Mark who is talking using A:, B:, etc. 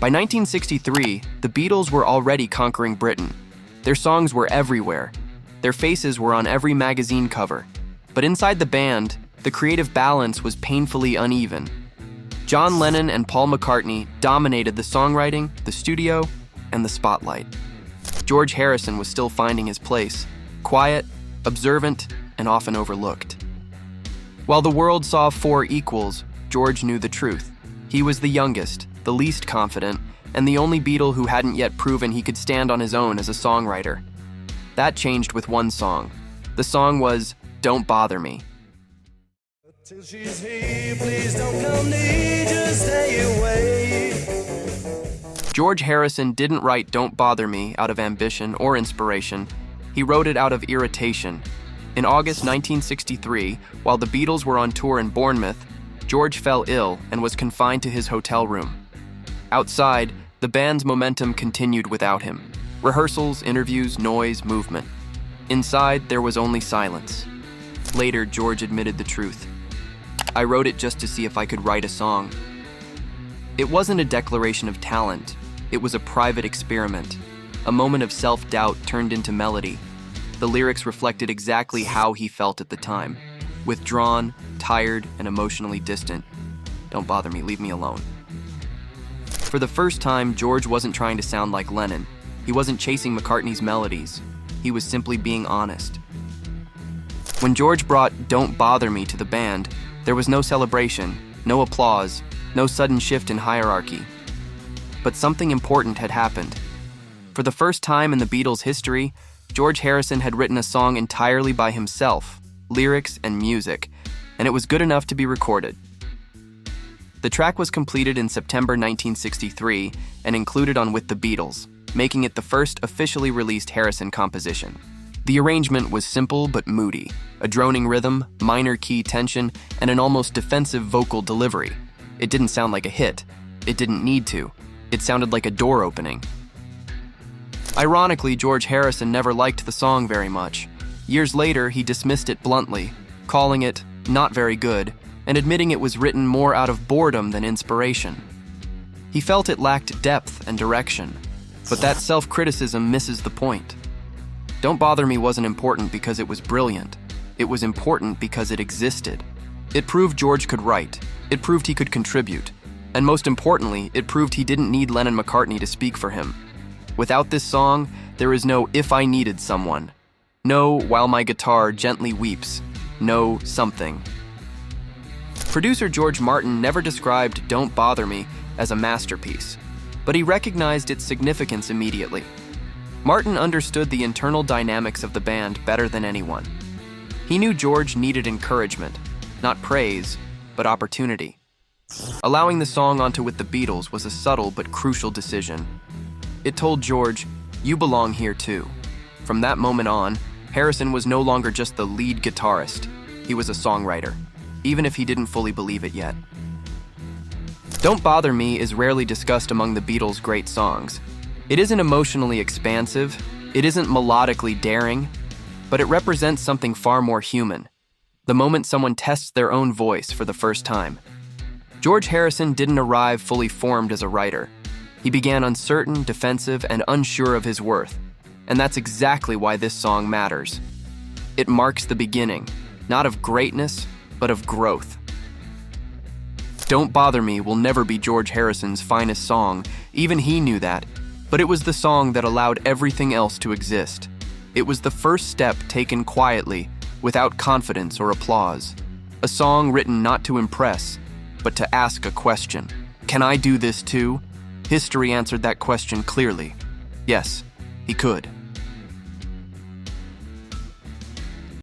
A: By 1963, the Beatles were already conquering Britain. Their songs were everywhere. Their faces were on every magazine cover. But inside the band, the creative balance was painfully uneven. John Lennon and Paul McCartney dominated the songwriting, the studio, and the spotlight. George Harrison was still finding his place, quiet, observant, and often overlooked. While the world saw four equals, George knew the truth. He was the youngest, the least confident, and the only Beatle who hadn't yet proven he could stand on his own as a songwriter. That changed with one song. The song was "Don't Bother Me."
B: Till she's here, please don't come near, just stay away.
A: George Harrison didn't write "Don't Bother Me" out of ambition or inspiration. He wrote it out of irritation. In August 1963, while the Beatles were on tour in Bournemouth, George fell ill and was confined to his hotel room. Outside, the band's momentum continued without him. Rehearsals, interviews, noise, movement. Inside, there was only silence. Later, George admitted the truth. "I wrote it just to see if I could write a song." It wasn't a declaration of talent. It was a private experiment, a moment of self-doubt turned into melody. The lyrics reflected exactly how he felt at the time. Withdrawn, tired, and emotionally distant. "Don't bother me, leave me alone." For the first time, George wasn't trying to sound like Lennon. He wasn't chasing McCartney's melodies. He was simply being honest. When George brought "Don't Bother Me" to the band, there was no celebration, no applause, no sudden shift in hierarchy. But something important had happened. For the first time in the Beatles' history, George Harrison had written a song entirely by himself, lyrics and music, and it was good enough to be recorded. The track was completed in September 1963 and included on With the Beatles, making it the first officially released Harrison composition. The arrangement was simple but moody, a droning rhythm, minor key tension, and an almost defensive vocal delivery. It didn't sound like a hit. It didn't need to. It sounded like a door opening. Ironically, George Harrison never liked the song very much. Years later, he dismissed it bluntly, calling it not very good, and admitting it was written more out of boredom than inspiration. He felt it lacked depth and direction, but that self-criticism misses the point. "Don't Bother Me" wasn't important because it was brilliant. It was important because it existed. It proved George could write. It proved he could contribute. And most importantly, it proved he didn't need Lennon and McCartney to speak for him. Without this song, there is no "If I Needed Someone." No "While My Guitar Gently Weeps." No something. Producer George Martin never described "Don't Bother Me" as a masterpiece, but he recognized its significance immediately. Martin understood the internal dynamics of the band better than anyone. He knew George needed encouragement, not praise, but opportunity. Allowing the song onto With the Beatles was a subtle but crucial decision. It told George, "You belong here too." From that moment on, Harrison was no longer just the lead guitarist. He was a songwriter, even if he didn't fully believe it yet. "Don't Bother Me" is rarely discussed among the Beatles' great songs. It isn't emotionally expansive, it isn't melodically daring, but it represents something far more human. The moment someone tests their own voice for the first time. George Harrison didn't arrive fully formed as a writer. He began uncertain, defensive, and unsure of his worth. And that's exactly why this song matters. It marks the beginning, not of greatness, but of growth. "Don't Bother Me" will never be George Harrison's finest song. Even he knew that. But it was the song that allowed everything else to exist. It was the first step taken quietly, without confidence or applause. A song written not to impress, but to ask a question. Can I do this too? History answered that question clearly. Yes, he could.